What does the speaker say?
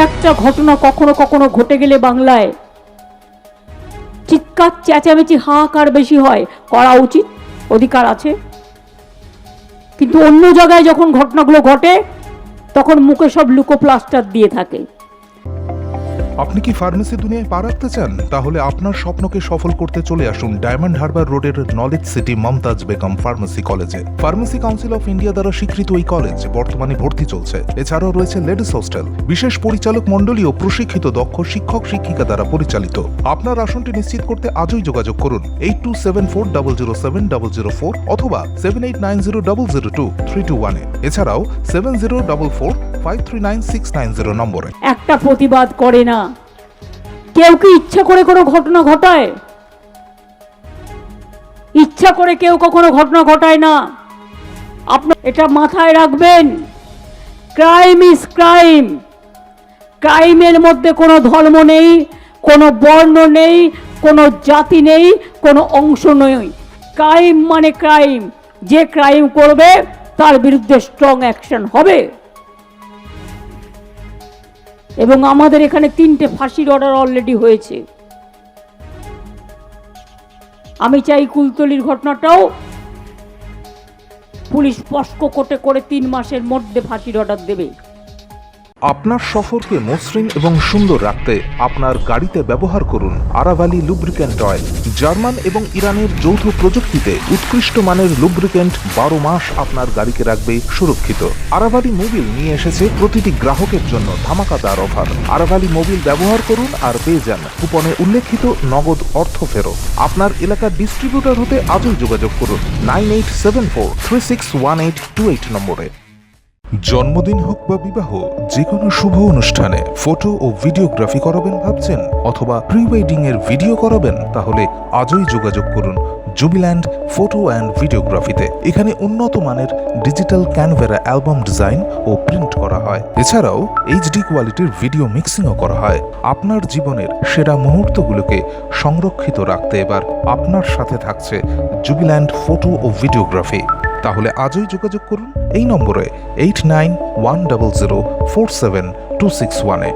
একটা ঘটনা কখনো কখনো ঘটে গেলে বাংলায় চিৎকার চেঁচামেচি হাহাকার বেশি হয়, করা উচিত, অধিকার আছে। কিন্তু অন্য জায়গায় যখন ঘটনাগুলো ঘটে তখন মুখে সব লুকোপ্লাস্টার দিয়ে থাকে। আপনি কি ফার্মেসি দুনিয়ায় পা রাখতে চান? তাহলে আপনার স্বপ্নকে সফল করতে চলে আসুন ডায়মন্ড হারবার রোডের Knowledge City Mumtaz Begum pharmacy কলেজে। ফার্মেসি কাউন্সিল অফ ইন্ডিয়া দ্বারা স্বীকৃত এই কলেজ বর্তমানে ভর্তি চলছে। এছাড়াও রয়েছে লেডিস হোস্টেল, বিশেষ পরিচালক মণ্ডলী ও প্রশিক্ষিত দক্ষ শিক্ষক শিক্ষিকা দ্বারা পরিচালিত। আপনার আসনটি নিশ্চিত করতে আজই যোগাযোগ করুন 8274007004 অথবা 7890002321 এছাড়াও 7044539690 নম্বরে। একটা প্রতিবাদ করে না। কেউ কি ইচ্ছা করে কোনো ঘটনা ঘটায়? ইচ্ছা করে কেউ কখনো ঘটনা ঘটায় না। আপনার এটা মাথায় রাখবেন, ক্রাইম ইজ ক্রাইম। ক্রাইমের মধ্যে কোনো ধর্ম নেই, কোনো বর্ণ নেই, কোনো জাতি নেই, কোনো অংশ নেই। ক্রাইম মানে ক্রাইম। যে ক্রাইম করবে তার বিরুদ্ধে স্ট্রং অ্যাকশন হবে। এবং আমাদের এখানে 3টে ফাঁসির অর্ডার অলরেডি হয়েছে। আমি চাই কুলতলির ঘটনাটাও পুলিশ পস্কো কোর্টে করে 3 মাসের মধ্যে ফাঁসির অর্ডার দেবে। আপনার সফরকে মসৃণ এবং সুন্দর রাখতে আপনার গাড়িতে ব্যবহার করুন আরাভালি লুব্রিক্যান্ট অয়েল। জার্মান এবং ইরানের যৌথ প্রযুক্তিতে উৎকৃষ্ট মানের লুব্রিক্যান্ট 12 মাস আপনার গাড়িকে রাখবে সুরক্ষিত। আরাভালি মোবিল নিয়ে এসেছে প্রতিটি গ্রাহকের জন্য ধামাকাদার অফার। আরাভালি মোবিল ব্যবহার করুন আর পেয়ে যান কুপনে উল্লেখিত নগদ অর্থ ফেরত। আপনার এলাকার ডিস্ট্রিবিউটর হতে আজই যোগাযোগ করুন 9874361828 নম্বরে। জন্মদিন হোক বা বিবাহ, যে কোনো শুভ অনুষ্ঠানে ফটো ও ভিডিওগ্রাফি করাবেন ভাবছেন, অথবা প্রি ওয়েডিং এর ভিডিও করাবেন, তাহলে আজই যোগাযোগ করুন জুবিল্যান্ড ফটো অ্যান্ড ভিডিওগ্রাফিতে। এখানে উন্নত মানের ডিজিটাল ক্যানভেরা অ্যালবাম ডিজাইন ও প্রিন্ট করা হয়। এছাড়াও এইচডি কোয়ালিটির ভিডিও মিক্সিংও করা হয়। আপনার জীবনের সেরা মুহূর্তগুলোকে সংরক্ষিত রাখতে এবার আপনার সাথে থাকছে জুবিল্যান্ড ফটো ও ভিডিওগ্রাফি। তাহলে আজই যোগাযোগ করুন এই নম্বরে 8910047261-এ।